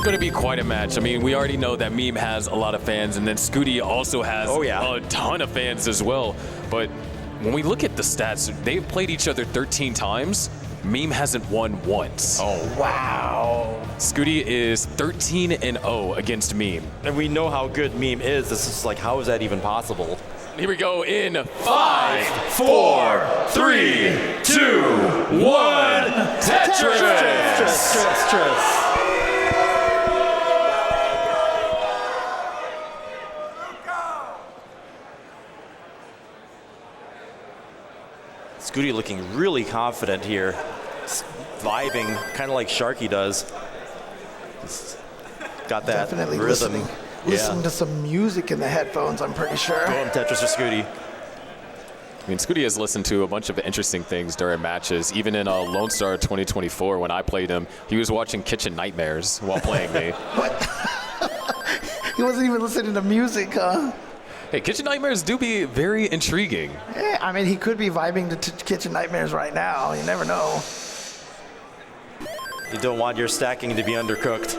going to be quite a match. I mean, we already know that Meme has a lot of fans, and then Scuti also has a ton of fans as well. But when we look at the stats, they've played each other 13 times. Meme hasn't won once. Oh, wow. Scuti is 13-0 against Meme. And we know how good Meme is. This is like, how is that even possible? Here we go in 5, 4, 3, 2, 1. Tetris! Scuti looking really confident here, vibing, kind of like Sharky does. Just got that Definitely rhythm. Listening to some music in the headphones, I'm pretty sure. Go on, Tetris or Scuti. I mean, Scuti has listened to a bunch of interesting things during matches. Even in Lone Star 2024, when I played him, he was watching Kitchen Nightmares while playing me. What? He wasn't even listening to music, huh? Hey, Kitchen Nightmares do be very intriguing. Yeah, I mean, he could be vibing to Kitchen Nightmares right now. You never know. You don't want your stacking to be undercooked.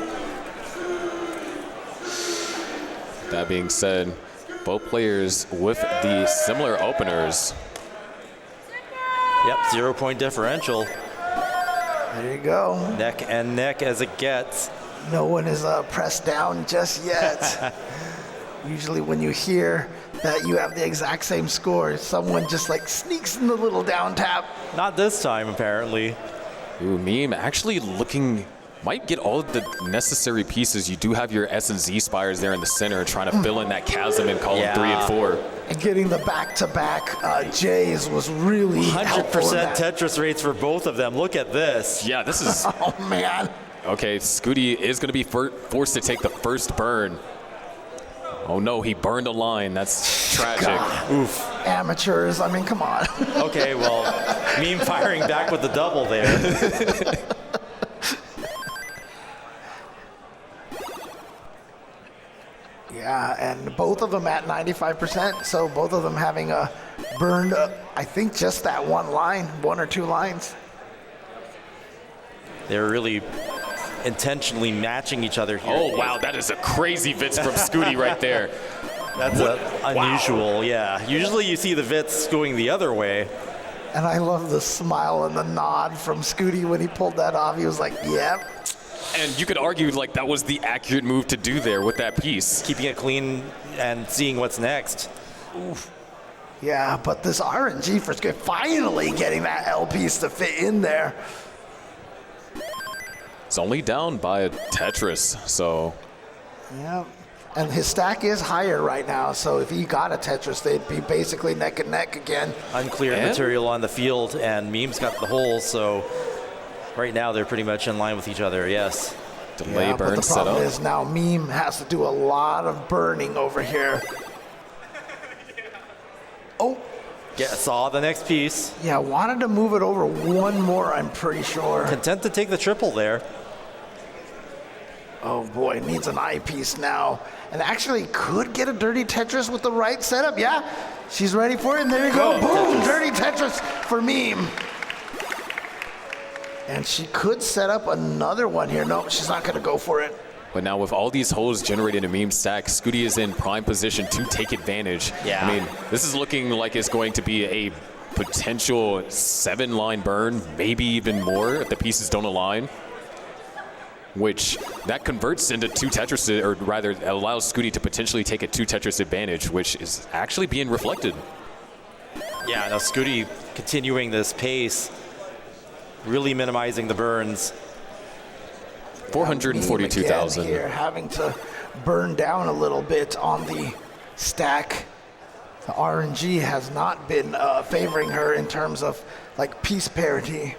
That being said, both players with the similar openers. Yep, 0-point differential. There you go. Neck and neck as it gets. No one is pressed down just yet. Usually when you hear that you have the exact same score, someone just like sneaks in the little down tap. Not this time, apparently. Ooh, Meme actually looking, might get all of the necessary pieces. You do have your S and Z spires there in the center trying to fill in that chasm in column 3 and 4. And getting the back-to-back J's was really 100% Tetris rates for both of them. Look at this. Yeah, this is... Oh, man. Okay, Scuti is going to be forced to take the first burn. Oh no, he burned a line. That's tragic. God. Oof. Amateurs, I mean, come on. Okay, well, Meme firing back with the double there. Yeah, and both of them at 95%, so both of them having burned, I think, just that one line, 1 or 2 lines. They're really intentionally matching each other here. Oh, wow, that is a crazy Vitz from Scuti right there. That's unusual, yeah. Usually you see the Vitz going the other way. And I love the smile and the nod from Scuti when he pulled that off. He was like, yep. And you could argue like that was the accurate move to do there with that piece. Keeping it clean and seeing what's next. Oof. Yeah, but this RNG for Scuti, finally getting that L piece to fit in there. It's only down by a Tetris, so. Yeah, and his stack is higher right now, so if he got a Tetris, they'd be basically neck and neck again. Uncleared material on the field, and Meme's got the hole, so right now they're pretty much in line with each other, yes. Delay burn but the set problem up. is now Meme has to do a lot of burning over here. Oh. Yeah, saw the next piece. Yeah, wanted to move it over one more, I'm pretty sure. Content to take the triple there. Oh boy, needs an eyepiece now. And actually could get a dirty Tetris with the right setup. Yeah, she's ready for it, and there you go. Boom, dirty Tetris for Meme. And she could set up another one here. No, she's not gonna go for it. But now with all these holes generated in Meme stack, Scuti is in prime position to take advantage. Yeah. I mean, this is looking like it's going to be a potential 7-line burn, maybe even more if the pieces don't align. Which that converts into 2 Tetris, or rather allows Scuti to potentially take a 2 Tetris advantage, which is actually being reflected. Yeah, now Scuti continuing this pace, really minimizing the burns. 442,000. Here, having to burn down a little bit on the stack. The RNG has not been favoring her in terms of like piece parity.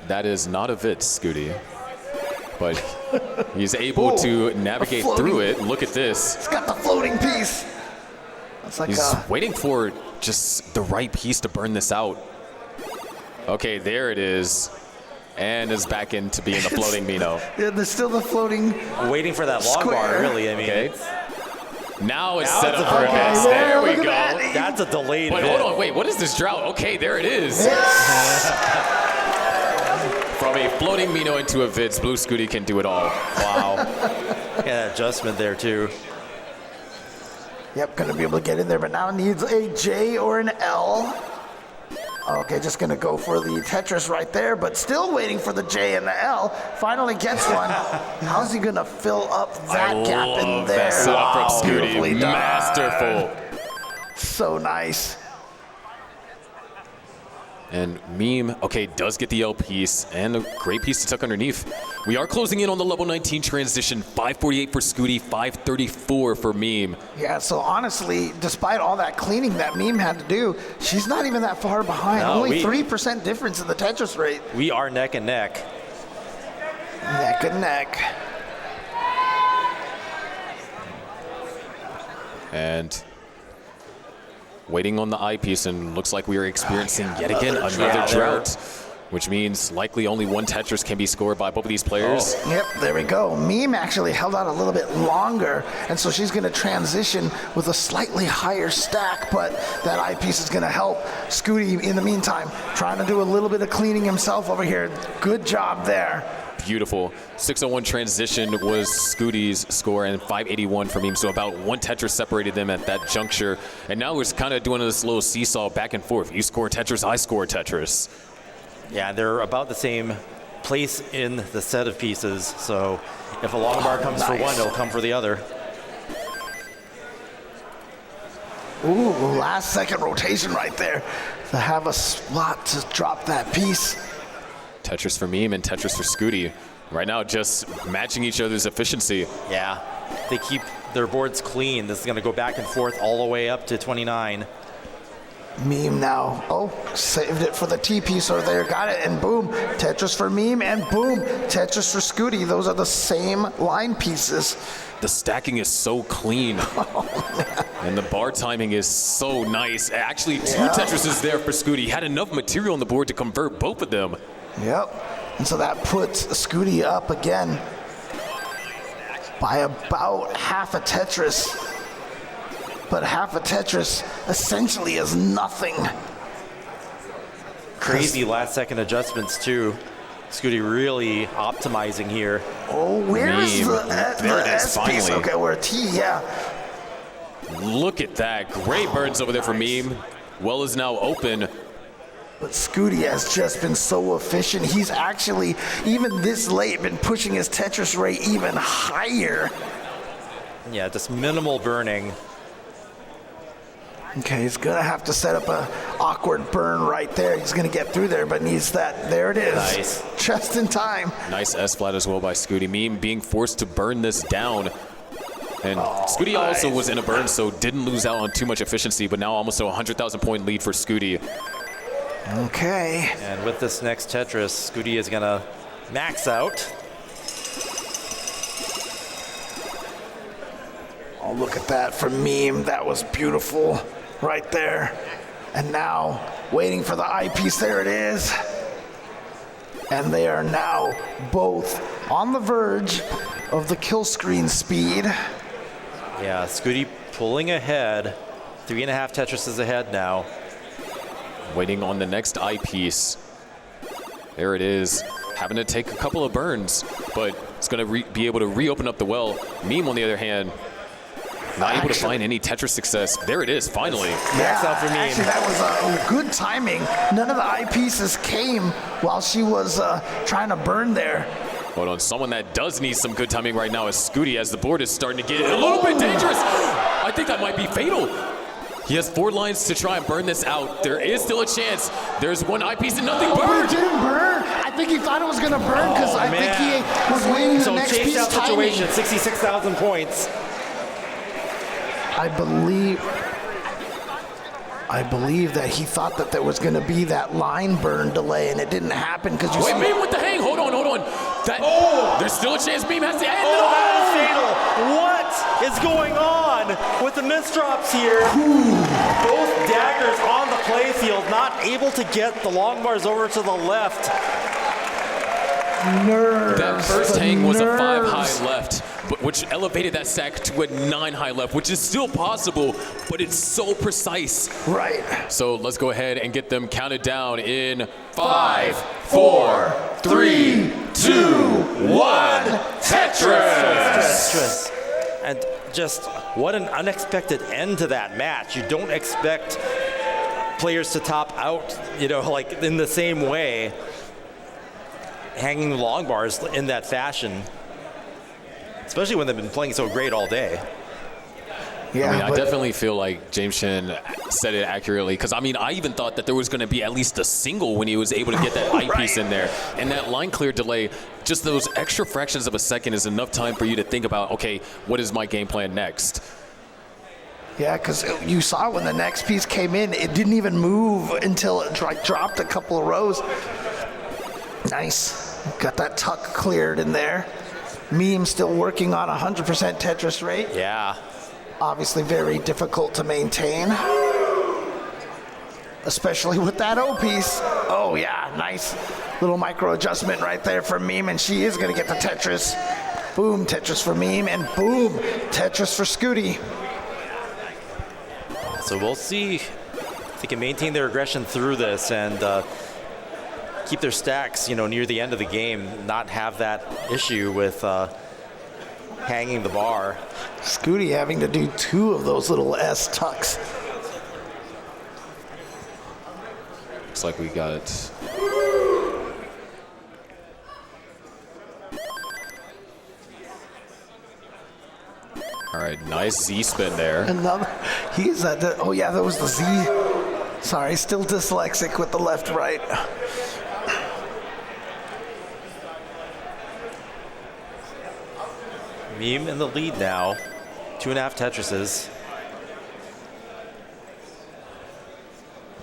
That is not a Vitz, Scuti. But he's able to navigate through it. Look at this. He's got the floating piece. It's like He's waiting for just the right piece to burn this out. Okay, there it is. And is back into being a floating Mino. Yeah, there's still the floating. Waiting for that log bar, really. I mean, okay. Now it's now set it's up for a a Vitz. There we go. That's a delayed. Wait, hold on. Wait, what is this drought? Okay, there it is. From From a floating Mino into a Vitz, Blue Scuti can do it all. Wow. Yeah, adjustment there too. Yep, gonna be able to get in there, but now needs a J or an L. Okay, just gonna go for the Tetris right there, but still waiting for the J and the L. Finally gets one. How's he gonna fill up that gap in there? That setup from Scuti. Beautifully done. Masterful. So nice. And Meme, okay, does get the L piece and a great piece to tuck underneath. We are closing in on the level 19 transition. 548 for Scuti, 534 for Meme. Yeah, so honestly, despite all that cleaning that Meme had to do, she's not even that far behind. No, Only 3% difference in the Tetris rate. We are neck and neck. Neck and neck. And waiting on the eyepiece, and looks like we are experiencing yet again another drought, which means likely only one Tetris can be scored by both of these players. Yep, there we go. Meme actually held out a little bit longer, and so she's going to transition with a slightly higher stack, but that eyepiece is going to help. Scuti, in the meantime, trying to do a little bit of cleaning himself over here. Good job there. Beautiful. 601 transition was Scuti's score, and 581 for Meme. So about one Tetris separated them at that juncture. And now we're kind of doing this little seesaw back and forth. You score Tetris, I score Tetris. Yeah, they're about the same place in the set of pieces. So if a long bar comes for one, it'll come for the other. Ooh, last second rotation right there to have a slot to drop that piece. Tetris for Meme and Tetris for Scuti. Right now, just matching each other's efficiency. Yeah, they keep their boards clean. This is going to go back and forth all the way up to 29. Meme now. Oh, saved it for the T piece over there. Got it, and boom. Tetris for Meme, and boom. Tetris for Scuti. Those are the same line pieces. The stacking is so clean. And the bar timing is so nice. Actually, two Tetrises there for Scuti. He had enough material on the board to convert both of them. Yep. And so that puts Scuti up again by about half a Tetris. But half a Tetris essentially is nothing. Crazy last second adjustments too. Scuti really optimizing here. Oh, where's Meme. the S piece? Finally. Okay, we're a T, yeah. Look at that. Great burns over there for Meme. Well is now open. But Scuti has just been so efficient. He's actually, even this late, been pushing his Tetris rate even higher. Yeah, just minimal burning. Okay, he's gonna have to set up a awkward burn right there. He's gonna get through there, but needs that. There it is. Nice. Just in time. Nice S-flat as well by Scuti. Meme being forced to burn this down. And Scuti also was in a burn, so didn't lose out on too much efficiency, but now almost a 100,000 point lead for Scuti. Okay. And with this next Tetris, Scuti is gonna max out. Oh, look at that from Meme. That was beautiful right there. And now, waiting for the eyepiece. There it is. And they are now both on the verge of the kill screen speed. Yeah, Scuti pulling ahead. 3.5 Tetrises ahead now. Waiting on the next eyepiece. There it is. Having to take a couple of burns, but it's going to be able to reopen up the well. Meme, on the other hand, not able to find any Tetris success. There it is, finally. Max out for Meme. Actually, that was good timing. None of the eyepieces came while she was trying to burn there. Hold on, someone that does need some good timing right now is Scuti, as the board is starting to get a little bit dangerous. I think that might be fatal. He has 4 lines to try and burn this out. There is still a chance. There's one eyepiece and nothing But burned. it didn't burn. I think he thought it was going to burn because I think he was waiting the next chase piece out timing. situation, 66,000 points. I believe that he thought that there was going to be that line burn delay, and it didn't happen because you. Wait, Meme with the hang. Hold on. That, there's still a chance Meme has to end. Oh, that is fatal. What is going on with the misdrops here? Both daggers on the playfield, not able to get the long bars over to the left. Nerves. That first hang was a 5 nerves. high left, which elevated that sack to a 9 high left, which is still possible, but it's so precise. Right. So let's go ahead and get them counted down in 5, 4, 3, 1 Tetris. And just what an unexpected end to that match. You don't expect players to top out, like in the same way, hanging long bars in that fashion, especially when they've been playing so great all day. Yeah, I definitely feel like James Shin said it accurately, because I even thought that there was going to be at least a single when he was able to get that eyepiece in there. And that line clear delay, just those extra fractions of a second is enough time for you to think about, okay, what is my game plan next? Yeah, because you saw when the next piece came in, it didn't even move until it dropped a couple of rows. Nice. Got that tuck cleared in there. Meme still working on 100% Tetris rate. Yeah. Obviously very difficult to maintain, especially with that O piece. Oh yeah, nice little micro adjustment right there for Meme, and she is gonna get the Tetris. Boom, Tetris for Meme, and boom, Tetris for Scuti. So we'll see if they can maintain their aggression through this and keep their stacks, near the end of the game, not have that issue with hanging the bar. Scuti having to do 2 of those little S tucks. Looks like we got all right, nice Z spin there. Another, he's at the, oh yeah, that was the Z. Sorry, still dyslexic with the left, right. Meme in the lead now. 2.5 Tetrises.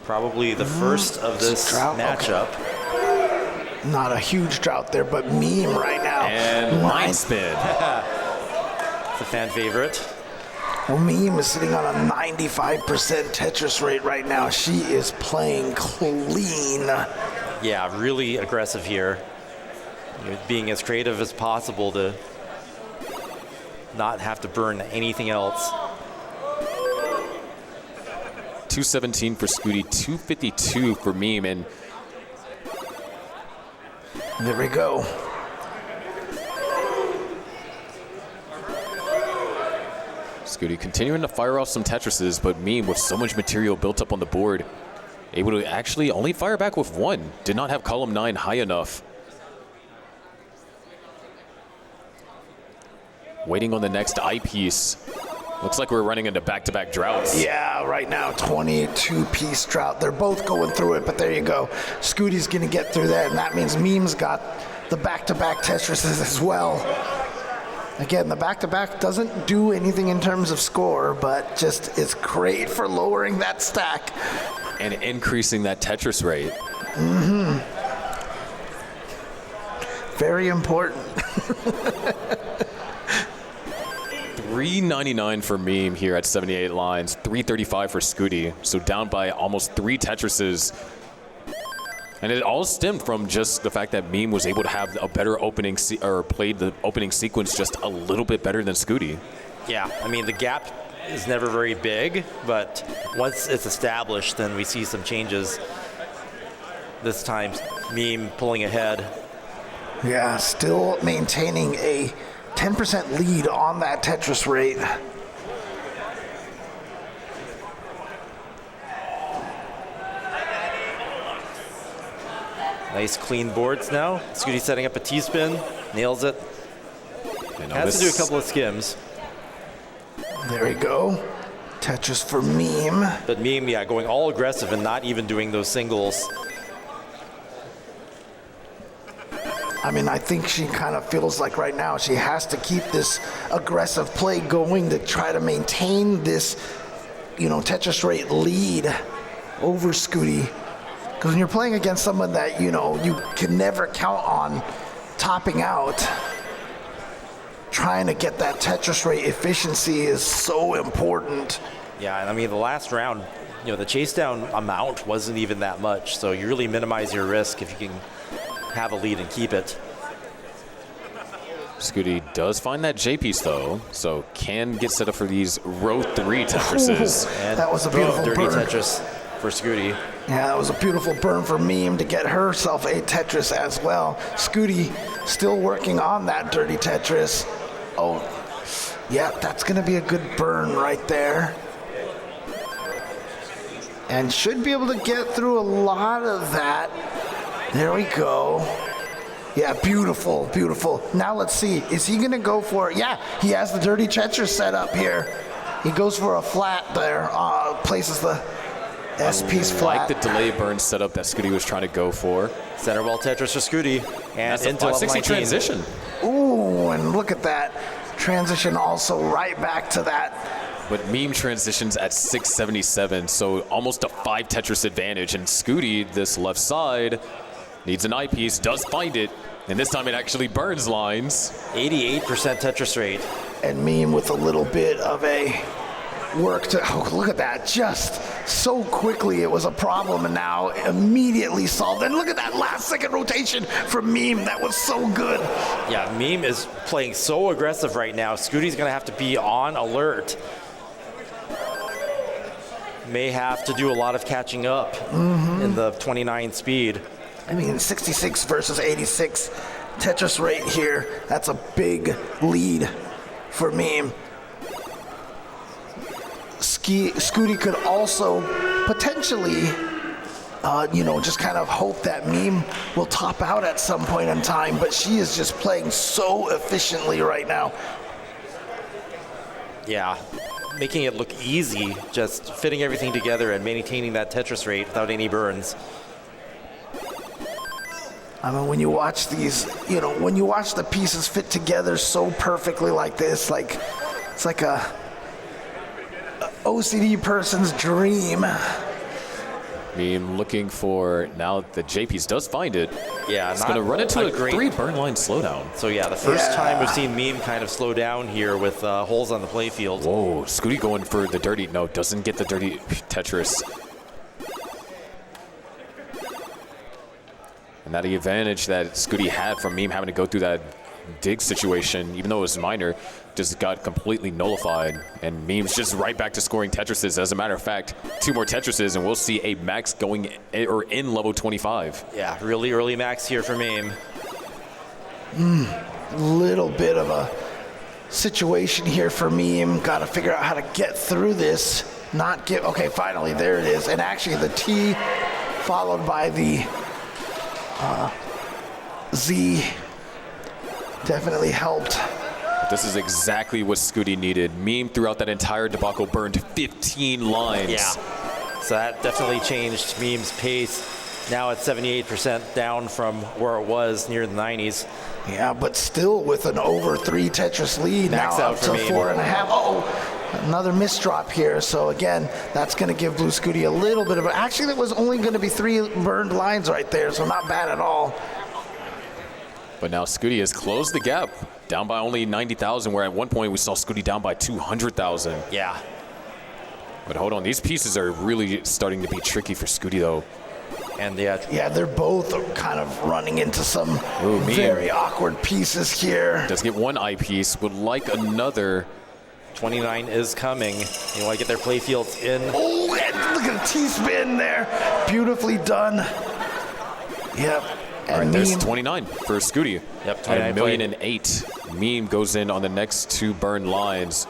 Probably the first of this matchup. Okay. Not a huge drought there, but Meme right now. And line spin. It's a fan favorite. Well, Meme is sitting on a 95% Tetris rate right now. She is playing clean. Yeah, really aggressive here. Being as creative as possible to not have to burn anything else. 217 for Scuti, 252 for Meme, and there we go. Scuti continuing to fire off some Tetrises, but Meme with so much material built up on the board, able to actually only fire back with 1. Did not have column 9 high enough. Waiting on the next eyepiece. Looks like we're running into back-to-back droughts. Yeah, right now, 22-piece drought. They're both going through it, but there you go. Scuti's going to get through that, and that means Meme's got the back-to-back Tetrises as well. Again, the back-to-back doesn't do anything in terms of score, but just it's great for lowering that stack. And increasing that Tetris rate. Mm-hmm. Very important. 399 for Meme here at 78 lines, 335 for Scuti, so down by almost 3 Tetrises. And it all stemmed from just the fact that Meme was able to have a better opening, or played the opening sequence just a little bit better than Scuti. Yeah, the gap is never very big, but once it's established, then we see some changes. This time, Meme pulling ahead. Yeah, still maintaining a 10% lead on that Tetris rate. Nice clean boards now. Scuti setting up a T-spin, nails it. Has to do a couple of skims. There we go. Tetris for Meme. But Meme, yeah, going all aggressive and not even doing those singles. I think she kind of feels like right now she has to keep this aggressive play going to try to maintain this, Tetris rate lead over Scuti. Because when you're playing against someone that, you can never count on topping out, trying to get that Tetris rate efficiency is so important. Yeah, and the last round, the chase down amount wasn't even that much, so you really minimize your risk if you can have a lead and keep it. Scuti does find that J piece though, so can get set up for these row 3 Tetrises. That was a beautiful dirty burn. Tetris for Scuti. Yeah, that was a beautiful burn for Meme to get herself a Tetris as well. Scuti still working on that dirty Tetris. Oh, yeah, that's going to be a good burn right there. And should be able to get through a lot of that. There we go. Yeah, beautiful, beautiful. Now let's see, is he going to go for it? Yeah, he has the dirty Tetris set up here. He goes for a flat there, places the S-piece flat. Like the delay burn setup that Scuti was trying to go for. Center ball Tetris for Scuti. And that's into a 560 transition. Ooh, and look at that. Transition also right back to that. But Meme transitions at 677, so almost a 5 Tetris advantage. And Scuti, this left side, needs an eyepiece, does find it. And this time it actually burns lines. 88% Tetris rate. And Meme with a little bit of a work to, oh, look at that, just so quickly it was a problem and now immediately solved. And look at that last second rotation from Meme, that was so good. Yeah, Meme is playing so aggressive right now. Scuti's gonna have to be on alert. May have to do a lot of catching up in the 29 speed. I mean, 66 versus 86 Tetris rate here, that's a big lead for Meme. Scuti could also potentially, just kind of hope that Meme will top out at some point in time, but she is just playing so efficiently right now. Yeah, making it look easy, just fitting everything together and maintaining that Tetris rate without any burns. I mean, when you watch these, when you watch the pieces fit together so perfectly like this, like it's like a OCD person's dream. Meme looking for, now the J-piece does find it. Yeah, it's going to run into a 3 burn line slowdown. So yeah, the first time we've seen Meme kind of slow down here with holes on the playfield. Whoa, Scuti going for the dirty, no, doesn't get the dirty Tetris. And that advantage that Scuti had from Meme having to go through that dig situation, even though it was minor, just got completely nullified. And Meme's just right back to scoring Tetrises. As a matter of fact, 2 more Tetrises, and we'll see a max going or in level 25. Yeah, really early max here for Meme. Little bit of a situation here for Meme. Got to figure out how to get through this. Okay, finally, there it is. And actually, the T followed by the Z definitely helped. This is exactly what Scuti needed. Meme throughout that entire debacle burned 15 lines. Yeah, so that definitely changed Meme's pace. Now at 78% down from where it was near the 90s. Yeah, but still with an over 3 Tetris lead. Max now out up for to Meme. 4.5. Oh, another misdrop here. So again, that's going to give Blue Scuti a little bit of a, actually that was only going to be 3 burned lines right there, so not bad at all. But now Scuti has closed the gap, down by only 90,000, where at one point we saw Scuti down by 200,000. Yeah. But hold on, these pieces are really starting to be tricky for Scuti though. And yeah, they're both kind of running into some very awkward pieces here. Does get 1 eyepiece, would like another. 29 is coming. You want to get their playfields in. Oh, and look at the T-spin there. Beautifully done. Yep. All right, there's 29 for Scuti. Yep, 29 1,000,008. Meme goes in on the next 2 burn lines.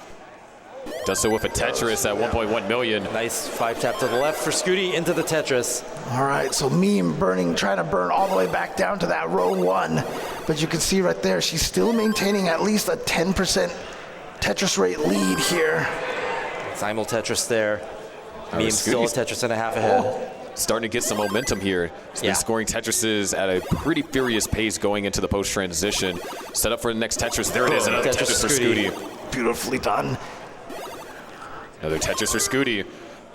Does so with a Tetris at 1.1 million. Nice 5 tap to the left for Scuti into the Tetris. All right, so Meme trying to burn all the way back down to that row 1. But you can see right there, she's still maintaining at least a 10% Tetris rate lead here. Simul Tetris there. Meme still a Tetris and a half ahead. Starting to get some momentum here. He's been scoring Tetrises at a pretty furious pace going into the post-transition. Set up for the next Tetris. There it is, another Tetris for Scuti. Beautifully done. Another Tetris for Scuti.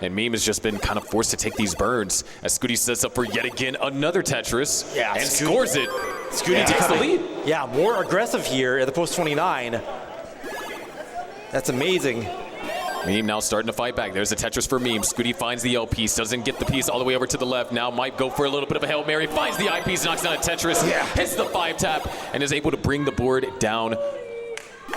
And Meme has just been kind of forced to take these burns as Scuti sets up for yet again another Tetris and scores it. Scuti takes the lead. Yeah, more aggressive here at the post 29. That's amazing. Meme now starting to fight back. There's a Tetris for Meme. Scuti finds the L piece, doesn't get the piece all the way over to the left. Now might go for a little bit of a Hail Mary, finds the I piece, knocks down a Tetris, hits the 5 tap, and is able to bring the board down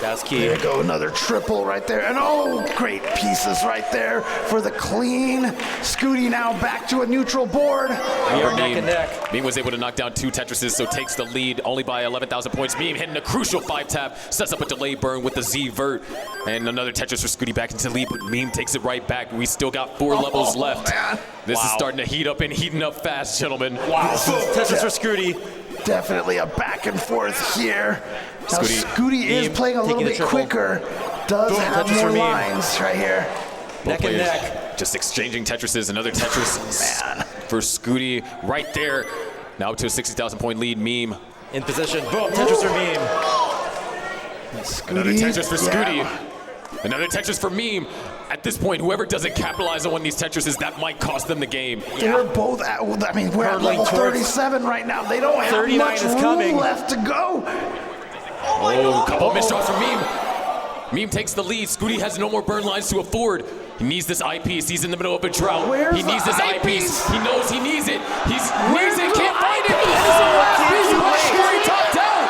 That's key. There you go, another triple right there. And oh, great pieces right there for the clean. Scuti now back to a neutral board. We are neck and neck. Meme was able to knock down 2 Tetrises, so takes the lead only by 11,000 points. Meme hitting a crucial 5-tap, sets up a delay burn with the Z-vert. And another Tetris for Scuti back into the lead, but Meme takes it right back. We still got 4 levels left. Man. This is starting to heat up and heating up fast, gentlemen. Wow, Tetris for Scuti. Definitely a back and forth here. Now Scuti is Meme playing a little taking the bit triple. quicker. Does Boom, have Tetris more for Meme. lines right here. Neck and neck. Just exchanging Tetrises. Another Tetris Man. for Scuti right there. Now up to a 60,000 point lead. Meme. In position. Boom, Tetris for Meme. Another Tetris for Scuti. Yeah. Another Tetris for Meme. At this point, whoever doesn't capitalize on one of these Tetrises, that might cost them the game. They're both at, I mean, we're at Hurtling level towards- 37 right now. They don't have 39 much is room coming. left to go. Oh, a couple of missed shots from Meme. Meme takes the lead. Scuti has no more burn lines to afford. He needs this eyepiece. He's in the middle of a drought. Where's he needs the this eyepiece? eyepiece. He knows he needs it. He's Where's needs it. the Can't find it. eyepiece? This is the last piece. Are you Right before he kidding? topped out.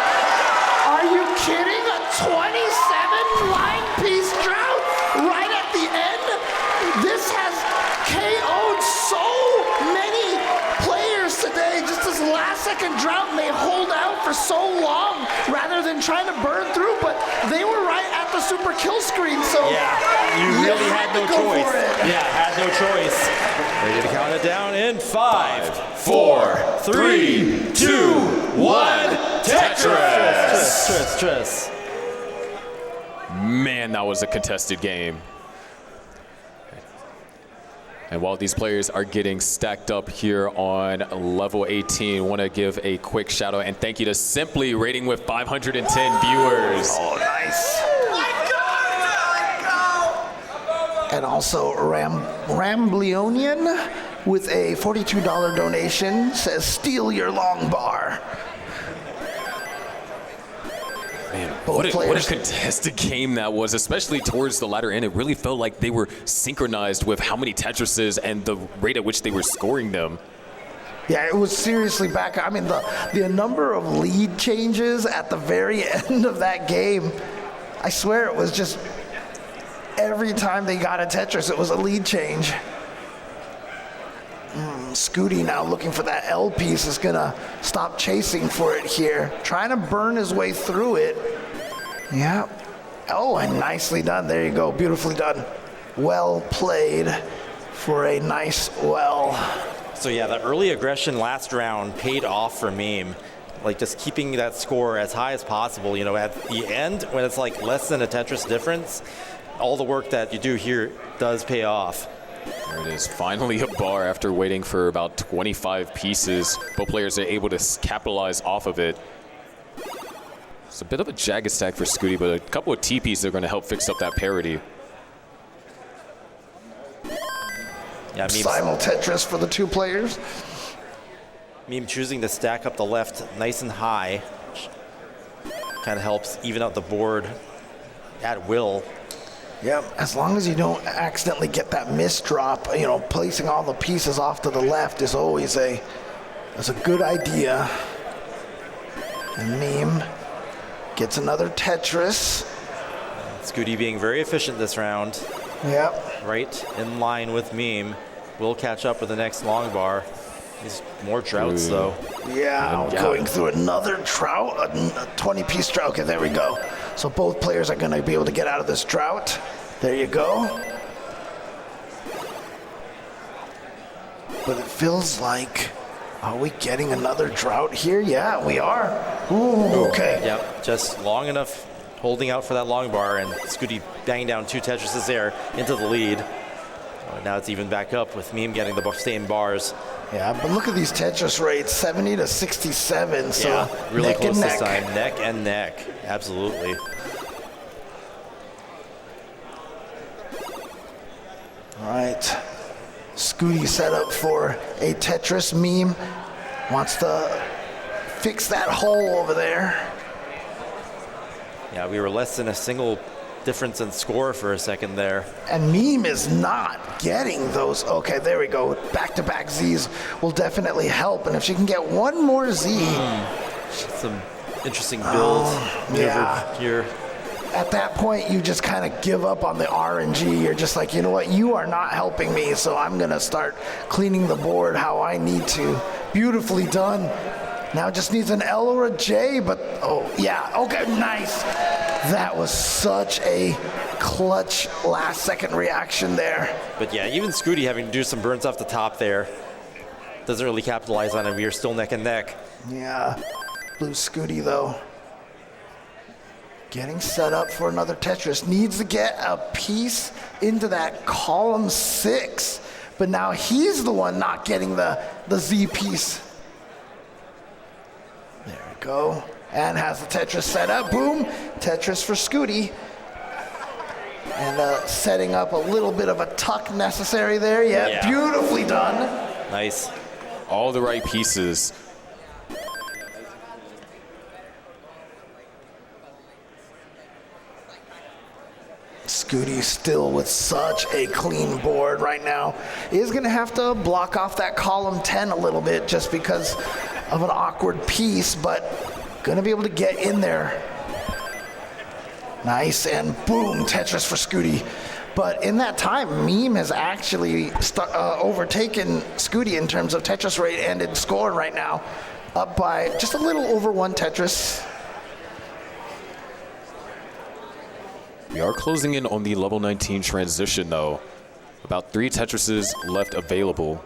Are you kidding? A 27 line piece drought right at the end? This has KO'd so many players today. Just this last second drought, and they hold out for so long rather than trying to burn through, but they were right at the super kill screen, so Yeah, you really had no to go choice. for it. Yeah, had no choice. Ready to count it down in 5, 4, 3, 2, 1. Tetris. Tris. Man, that was a contested game. And while these players are getting stacked up here on level 18, I want to give a quick shout out and thank you to Simply rating with 510 viewers. Oh, nice. And also Rambleonian with a $42 donation says, steal your long bar. Man, Both what a players. contested game that was, especially towards the latter end. It really felt like they were synchronized with how many Tetrises and the rate at which they were scoring them. Yeah, it was seriously back. I mean, the number of lead changes at the very end of that game, I swear it was just every time they got a Tetris, it was a lead change. Scuti now looking for that L piece is gonna stop chasing for it here. Trying to burn his way through it. Yeah. Oh, and nicely done. There you go. Beautifully done. Well played for a nice well. So yeah, the early aggression last round paid off for Meme. Like just keeping that score as high as possible. You know, at the end, when it's like less than a Tetris difference, all the work that you do here does pay off. There it is, finally a bar after waiting for about 25 pieces. Both players are able to capitalize off of it. It's a bit of a jagged stack for Scuti, but a couple of T pieces are going to help fix up that parity. Yeah, Simul Tetris for the two players. Meme choosing to stack up the left nice and high kind of helps even out the board at will. Yep, as long as you don't accidentally get that miss drop, you know, placing all the pieces off to the left is always a good idea. And Meme gets another Tetris. Scuti being very efficient this round. Yep. Right in line with Meme. Will catch up with the next long bar. These more droughts though. Yeah, going through another drought, a 20-piece drought. Okay, there we go. So both players are going to be able to get out of this drought. There you go. But it feels like, are we getting another drought here? Yeah, we are. Ooh, okay. Yep, just long enough holding out for that long bar, and Scuti banging down 2 Tetrises there into the lead. Now it's even back up with Meme getting the same bars. Yeah, but look at these Tetris rates, 70 to 67. So Yeah, really neck close and this neck. time. Neck and neck. Absolutely. All right. Scuti set up for a Tetris. Meme wants to fix that hole over there. Yeah, we were less than a single difference in score for a second there. And Meme is not getting those. Okay, there we go. Back-to-back Zs will definitely help. And if she can get one more Z. Some interesting build yeah. here. at that point, you just kind of give up on the RNG. You're just like, you know what, you are not helping me, so I'm going to start cleaning the board how I need to. Beautifully done. Now it just needs an L or a J, but, oh, yeah, okay, nice. That was such a clutch last-second reaction there. But yeah, even Scuti having to do some burns off the top there doesn't really capitalize on it. We are still neck and neck. Yeah, Blue Scuti, though. Getting set up for another Tetris. Needs to get a piece into that column 6. But now he's the one not getting the Z piece. There we go. And has the Tetris set up. Boom. Tetris for Scuti. And setting up a little bit of a tuck necessary there. Yeah, beautifully done. Nice. All the right pieces. Scuti still with such a clean board right now. Is going to have to block off that column 10 a little bit just because of an awkward piece, but going to be able to get in there. Nice, and boom, Tetris for Scuti. But in that time, Meme has actually overtaken Scuti in terms of Tetris rate and in score right now, up by just a little over 1 Tetris. We are closing in on the level 19 transition, though. About 3 Tetrises left available.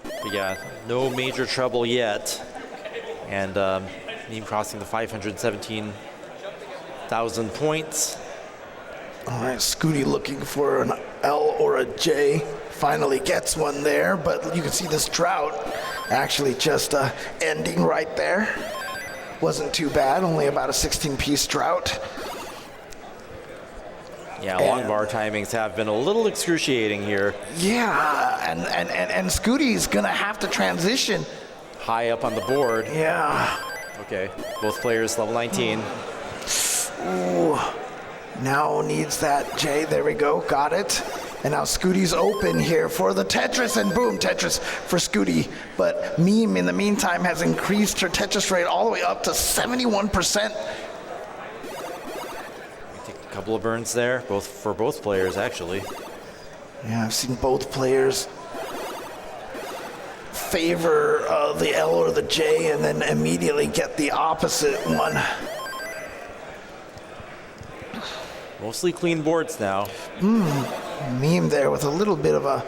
But yeah, no major trouble yet. And Meme crossing the 517,000 points. All right, Scuti looking for an L or a J. Finally gets one there, but you can see this drought actually just ending right there. Wasn't too bad, only about a 16-piece drought. Yeah, long bar timings have been a little excruciating here. Yeah, and Scuti's gonna have to transition. High up on the board. Yeah. Okay, both players level 19. Ooh, now needs that J, there we go, got it. And now Scuti's open here for the Tetris, and boom, Tetris for Scuti. But Meme, in the meantime, has increased her Tetris rate all the way up to 71%. Take a couple of burns there, for both players, actually. Yeah, I've seen both players favor the L or the J and then immediately get the opposite one. Mostly clean boards now. Meme there with a little bit of a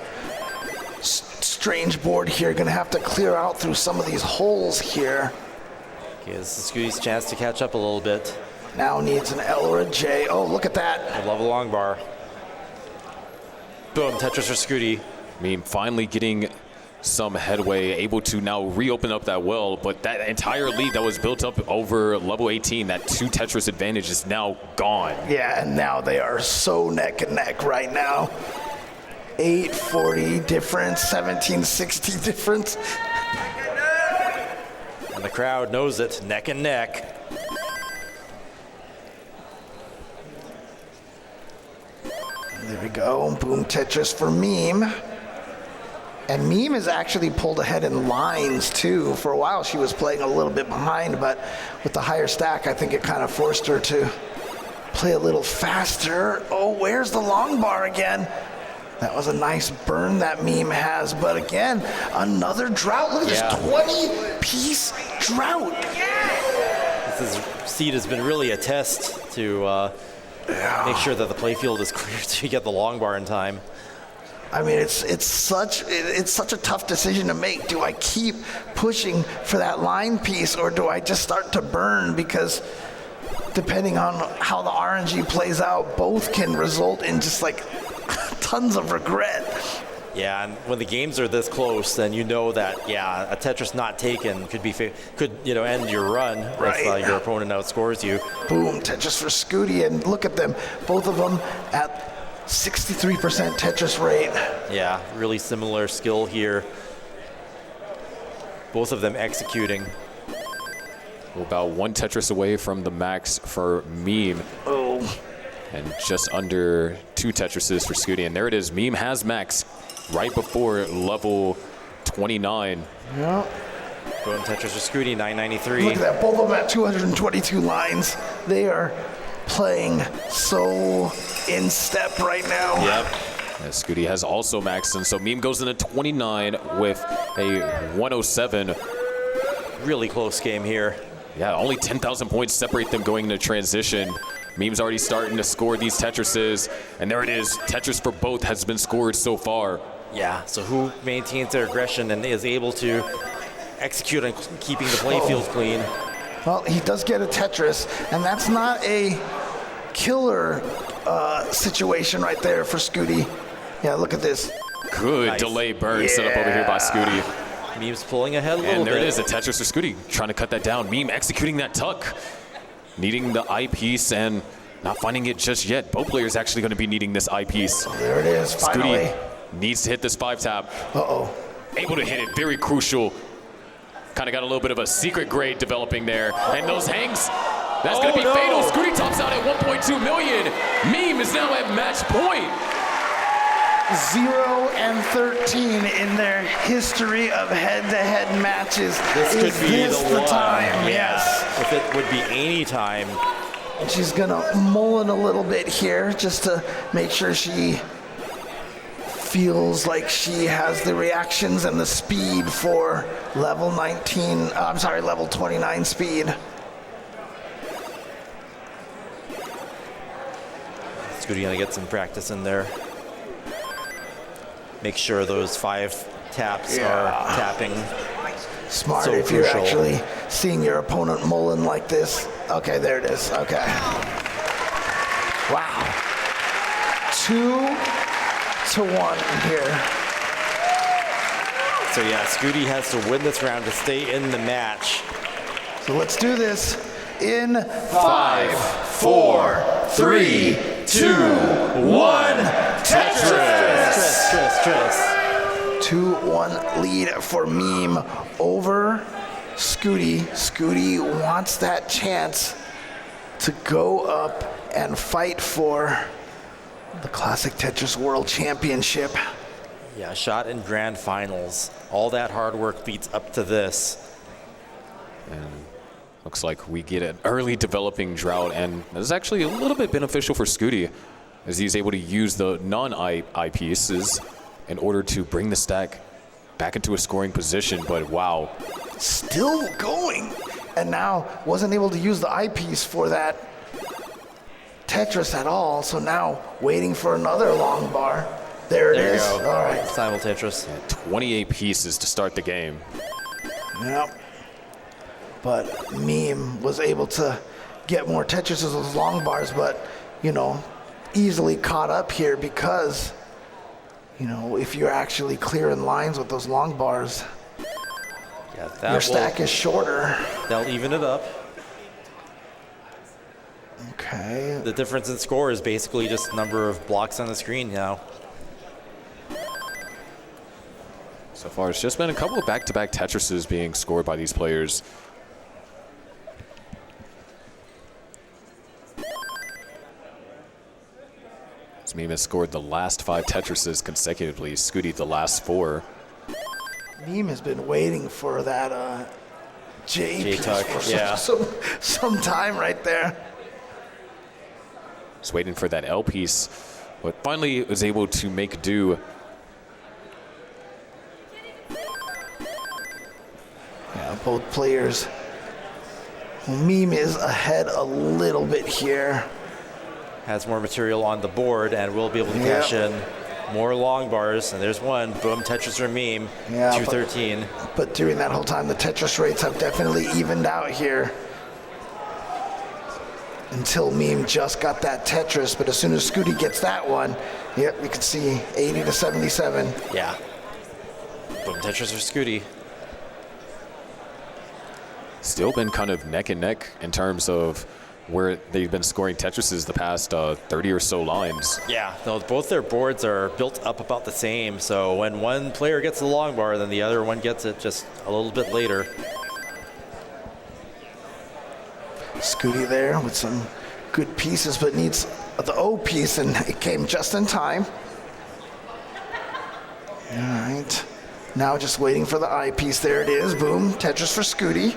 strange board here. Gonna have to clear out through some of these holes here. Okay, this is Scuti's chance to catch up a little bit. Now needs an L or a J. Oh, look at that. I love a long bar. Boom, Tetris for Scuti. Meme finally getting some headway, able to now reopen up that well, but that entire lead that was built up over level 18, that 2 Tetris advantage is now gone. Yeah, and now they are so neck and neck right now. 840 difference, 1760 difference. And the crowd knows it, neck and neck. There we go, boom, Tetris for Meme. And Meme has actually pulled ahead in lines too. For a while she was playing a little bit behind, but with the higher stack, I think it kind of forced her to play a little faster. Oh, where's the long bar again? That was a nice burn that Meme has, but again, another drought. Look at this 20-piece drought. This seed has been really a test to make sure that the playfield is clear to get the long bar in time. I mean, it's such a tough decision to make. Do I keep pushing for that line piece, or do I just start to burn? Because depending on how the RNG plays out, both can result in just like tons of regret. Yeah, and when the games are this close, then you know that a Tetris not taken could end your run if your opponent outscores you. Boom, Tetris for Scuti, and look at them, both of them at 63% Tetris rate. Yeah, really similar skill here. Both of them executing. We're about 1 Tetris away from the max for Meme. Oh. And just under 2 Tetrises for Scuti. And there it is. Meme has max right before level 29. Yeah. Boom, Tetris or Scuti, 993. Look at that, both of them at 222 lines. They are playing so in step right now. Yep. Scuti has also maxed in, so Meme goes into 29 with a 107. Really close game here. Yeah, only 10,000 points separate them going into transition. Meme's already starting to score these Tetrises, and there it is. Tetris for both has been scored so far. Yeah, so who maintains their aggression and is able to execute on keeping the playing field clean? Well, he does get a Tetris, and that's not a killer situation right there for Scuti. Yeah, look at this. Good delay burn set up over here by Scuti. Meme's pulling ahead a little bit. And there it is, a Tetris for Scuti, trying to cut that down. Meme executing that tuck, needing the eyepiece and not finding it just yet. Both players actually going to be needing this eyepiece. There it is, finally. Scuti needs to hit this 5-tap. Uh-oh. Able to hit it, very crucial. Kind of got a little bit of a secret grade developing there. And those hangs, that's going to be fatal. Scuti tops out at 1.2 million. Meme is now at match point. 0 and 13 in their history of head-to-head matches. This could be the one. time? Yes. If it would be any time. And she's gonna mullen a little bit here just to make sure she feels like she has the reactions and the speed for level 29 speed. Scuti gonna get some practice in there. Make sure those 5 taps are tapping. Smart So if crucial. you're actually seeing your opponent mullen like this. Okay, there it is. Okay. Wow. 2-1 here. So yeah, Scuti has to win this round to stay in the match. So let's do this in 5, 4, 3, 2, 1. Tetris! Tris. 2-1 lead for Meme over Scuti. Scuti wants that chance to go up and fight for the Classic Tetris World Championship. Yeah, shot in grand finals. All that hard work leads up to this. And looks like we get an early developing drought, and this is actually a little bit beneficial for Scuti, as he's able to use the non-eye pieces in order to bring the stack back into a scoring position. But wow. Still going. And now wasn't able to use the eyepiece for that Tetris at all. So now waiting for another long bar. There it is. There you go. All right. Simul Tetris. 28 pieces to start the game. Yep. But Meme was able to get more Tetris as those long bars, but, you know, easily caught up here because, you know, if you're actually clearing lines with those long bars, Yeah, your stack is shorter. They'll even it up. Okay. The difference in score is basically just number of blocks on the screen now. So far, it's just been a couple of back-to-back Tetrises being scored by these players. Meme has scored the last 5 Tetrises consecutively. Scuti the last 4. Meme has been waiting for that J piece tuck, for yeah. some time right there. Just waiting for that L piece, but finally was able to make do. Yeah, both players. Meme is ahead a little bit here. Has more material on the board and will be able to cash in more long bars. And there's one. Boom, Tetris or Meme. Yeah, 213. But during that whole time, the Tetris rates have definitely evened out here. Until Meme just got that Tetris, but as soon as Scuti gets that one, yep, you can see 80 to 77. Yeah. Boom, Tetris or Scuti. Still been kind of neck and neck in terms of where they've been scoring Tetrises the past 30 or so lines. Yeah, no, both their boards are built up about the same. So when one player gets the long bar, then the other one gets it just a little bit later. Scuti there with some good pieces, but needs the O piece, and it came just in time. All right. Now just waiting for the eyepiece. There it is. Boom. Tetris for Scuti.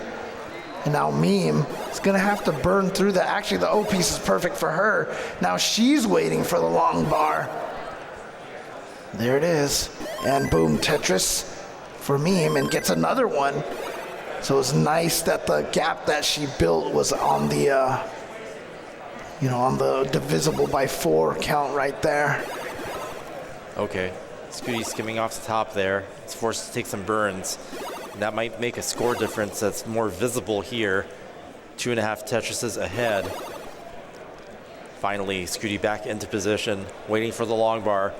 And now Meme is going to have to burn through that. Actually, the O piece is perfect for her. Now she's waiting for the long bar. There it is. And boom, Tetris for Meme, and gets another one. So it's nice that the gap that she built was on the, on the divisible by 4 count right there. Okay. Scuti skimming off the top there. It's forced to take some burns. And that might make a score difference that's more visible here. 2.5 Tetrises ahead. Finally, Scuti back into position, waiting for the long bar.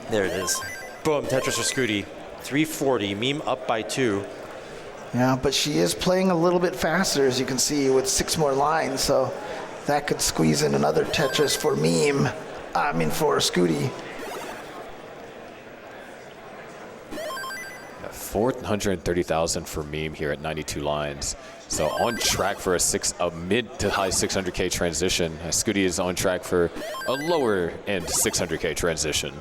There it is. Boom, Tetris for Scuti. 340, Meme up by 2. Yeah, but she is playing a little bit faster, as you can see, with 6 more lines. So that could squeeze in another Tetris for for Scuti. 430,000 for Meme here at 92 lines. So on track for a mid to high 600K transition. Scuti is on track for a lower end 600K transition.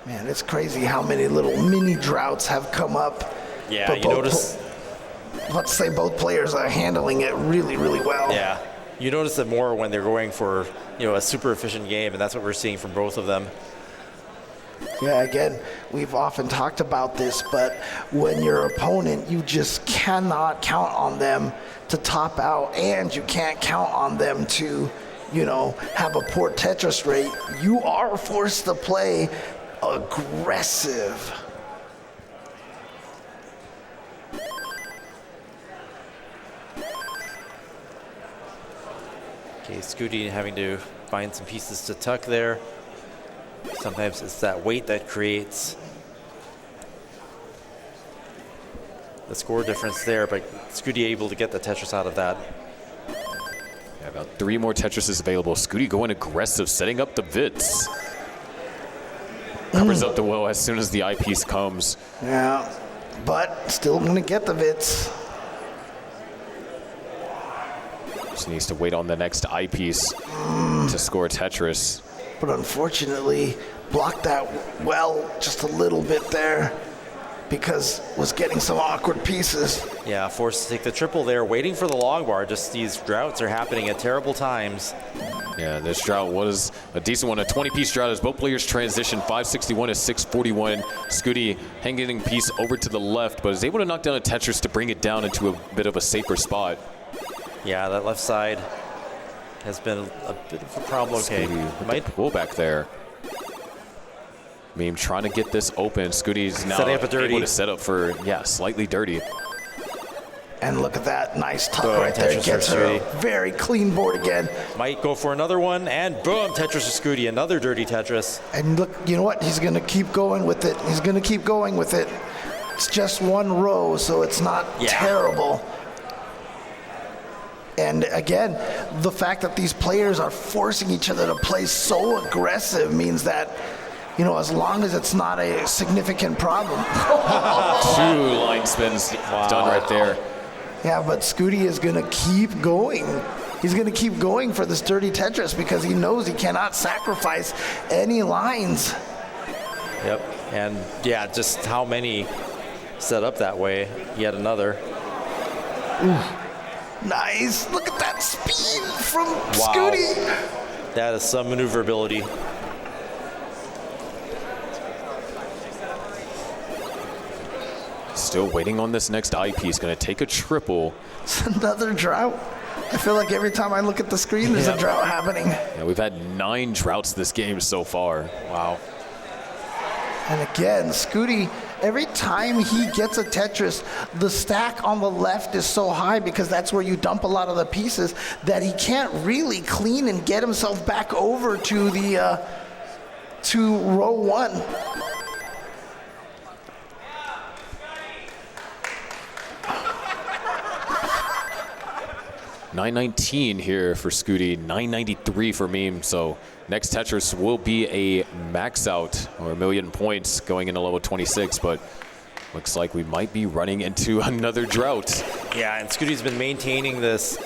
Man, it's crazy how many little mini droughts have come up. Yeah, you notice. Let's say both players are handling it really, really well. Yeah, you notice it more when they're going for a super efficient game, and that's what we're seeing from both of them. Yeah, again, we've often talked about this, but when your opponent, you just cannot count on them to top out, and you can't count on them to, have a poor Tetris rate. You are forced to play aggressive. Okay, Scuti having to find some pieces to tuck there. Sometimes it's that weight that creates the score difference there, but Scuti able to get the Tetris out of that. Yeah, about 3 more Tetrises available. Scuti going aggressive, setting up the Vits. Covers up the well as soon as the eyepiece comes. Yeah, but still going to get the Vits. Just needs to wait on the next eyepiece to score Tetris. But unfortunately, blocked that well just a little bit there because was getting some awkward pieces. Yeah, forced to take the triple there, waiting for the long bar. Just these droughts are happening at terrible times. Yeah, this drought was a decent one, a 20-piece drought as both players transition 561 to 641. Scuti hanging piece over to the left, but is able to knock down a Tetris to bring it down into a bit of a safer spot. Yeah, that left side has been a bit of a problem. Okay, might pull back there. Meme trying to get this open. Scuti's now able to set up for, slightly dirty. And look at that nice tuck right there. Gets her a very clean board again. Might go for another one, and boom, Tetris for Scuti, another dirty Tetris. And look, you know what? He's going to keep going with it. He's going to keep going with it. It's just one row, so it's not terrible. And again, the fact that these players are forcing each other to play so aggressive means that, as long as it's not a significant problem. 2 line spins done right there. Yeah, but Scuti is going to keep going. He's going to keep going for this dirty Tetris because he knows he cannot sacrifice any lines. Yep, and just how many set up that way. Yet another. Ooh. Nice. Look at that speed from Scuti. That is some maneuverability. Still waiting on this next eyepiece. Going to take a triple. It's another drought. I feel like every time I look at the screen, there's a drought happening. Yeah, we've had 9 droughts this game so far. Wow. And again, Scuti, every time he gets a Tetris, the stack on the left is so high because that's where you dump a lot of the pieces that he can't really clean and get himself back over to the to row 1. $919 here for Scuti, $993 for Meme. So next Tetris will be a max out or 1,000,000 points going into level 26, but looks like we might be running into another drought. Yeah, and Scuti's been maintaining this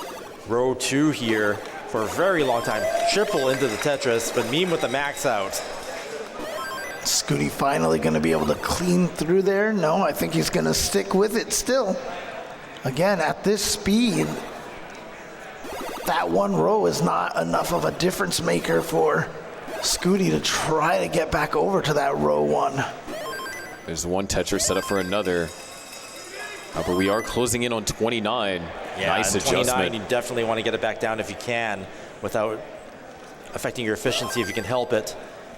row 2 here for a very long time. Triple into the Tetris, but Meme with the max out. Scuti finally going to be able to clean through there. No, I think he's going to stick with it still. Again, at this speed, that one row is not enough of a difference maker for Scuti to try to get back over to that row one. There's one Tetris set up for another. But we are closing in on 29. Yeah, nice adjustment. 29, you definitely want to get it back down if you can without affecting your efficiency if you can help it.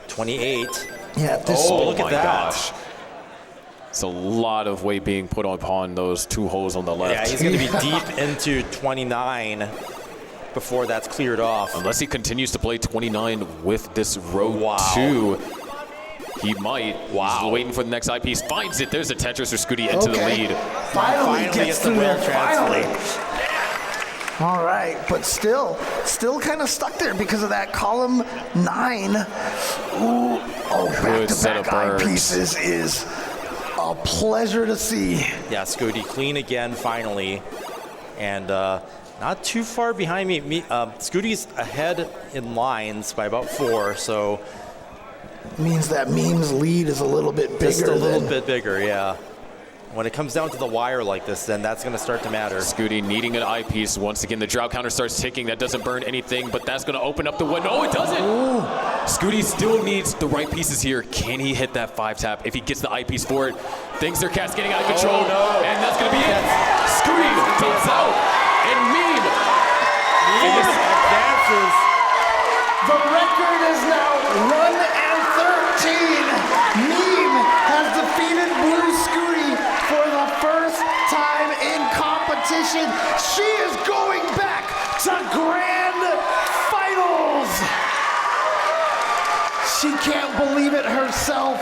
28. Yeah, this look at my that. Gosh. It's a lot of weight being put upon those two holes on the left. Yeah, he's going to be deep into 29 before that's cleared off. Unless he continues to play 29 with this row Wow. 2, he might. Wow. He's waiting for the next eyepiece. Finds it. There's a Tetris for Scuti into the lead. Finally gets gets the through rail there, transfer. finally. All right, but still kind of stuck there because of that column 9. Ooh, set of back-to-back birds. eyepieces is a pleasure to see. Yeah, Scuti clean again finally. And not too far behind me. Scuti's ahead in lines by about 4, so Means that Meme's lead is a little bit bigger. just a little bit bigger, yeah. When it comes down to the wire like this, then that's going to start to matter. Scuti needing an eyepiece. Once again, the drought counter starts ticking. That doesn't burn anything, but that's going to open up the window. No, it doesn't. Ooh. Scuti still needs the right pieces here. Can he hit that 5-tap? If he gets the eyepiece for it, things are cascading out of control. Oh, no. And that's going to be it. Scuti dumps out. And Meme. Advances. The record is now 1-13. Meme has defeated Blue Scuti for the first time in competition. She is going back to grand finals. She can't believe it herself,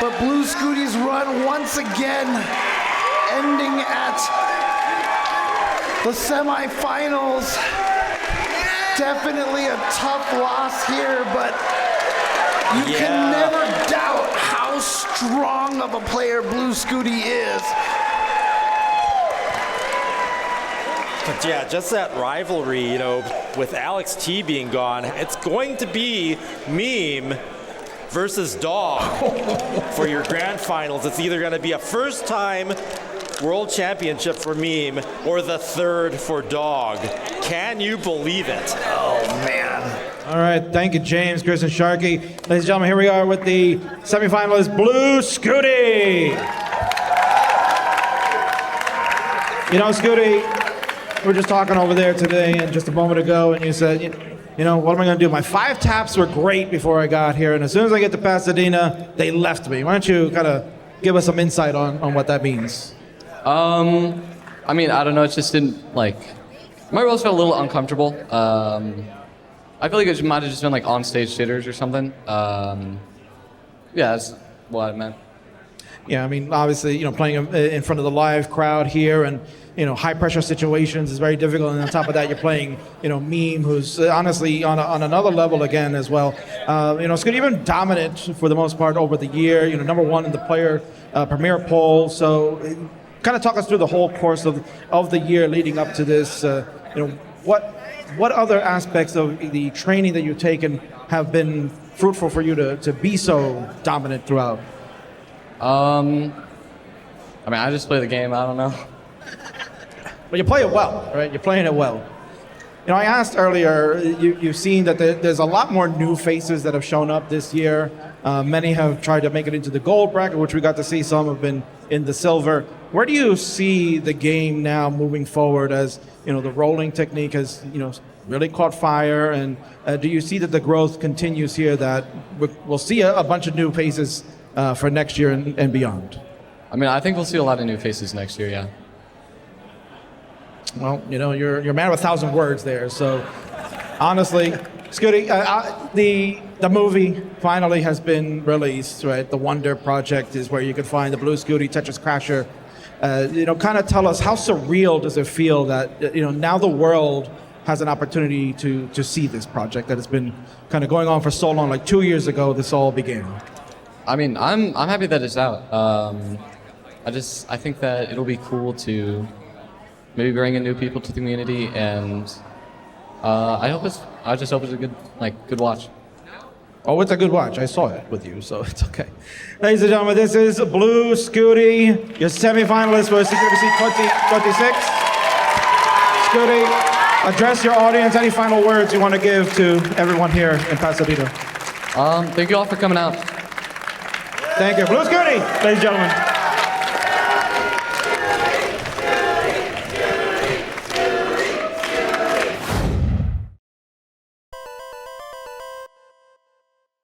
but Blue Scuti's run once again ending at the semifinals. Definitely a tough loss here, but you can never doubt how strong of a player Blue Scuti is. But yeah, just that rivalry, with Alex T being gone, it's going to be Meme versus Dog for your grand finals. It's either going to be a first-time World Championship for Meme or the third for Dog. Can you believe it? Oh, man. All right, thank you, James, Chris, and Sharky. Ladies and gentlemen, here we are with the semifinalist, Blue Scuti. Scuti, we were just talking over there today and just a moment ago, and you said, what am I going to do? My 5 taps were great before I got here, and as soon as I get to Pasadena, they left me. Why don't you kind of give us some insight on what that means? I don't know, it just didn't, my rolls felt a little uncomfortable. I feel like it might have just been, on-stage jitters or something. Yeah, that's what I meant. Yeah, obviously, playing in front of the live crowd here and, high-pressure situations is very difficult. And on top of that, you're playing, Meme, who's honestly on another level again as well. Scuti even dominant for the most part over the year, number 1 in the player premier poll. So kind of talk us through the whole course of the year leading up to this. What other aspects of the training that you've taken have been fruitful for you to be so dominant throughout? I just play the game, I don't know. But you play it well, right? You're playing it well. I asked earlier, you've seen that there's a lot more new faces that have shown up this year. Many have tried to make it into the gold bracket, which we got to see. Some have been in the silver. Where do you see the game now moving forward as, the rolling technique has, really caught fire? And do you see that the growth continues here, that we'll see a bunch of new faces for next year and beyond? I think we'll see a lot of new faces next year, yeah. Well, you're a man of 1,000 words there. So, honestly, Scuti, the movie finally has been released, right? The Wonder Project is where you can find the Blue Scuti Tetris Crasher. Kind of tell us, how surreal does it feel that now the world has an opportunity to see this project that has been kind of going on for so long? Like 2 years ago, this all began. I'm happy that it's out. I think that it'll be cool to maybe bring in new people to the community, and I just hope it's a good watch. Oh, it's a good watch. I saw it with you, so it's okay. Ladies and gentlemen, this is Blue Scuti, your semifinalist for CWC 2026. Scuti, address your audience. Any final words you want to give to everyone here in Pasadena? Thank you all for coming out. Thank you. Blue Scuti, ladies and gentlemen.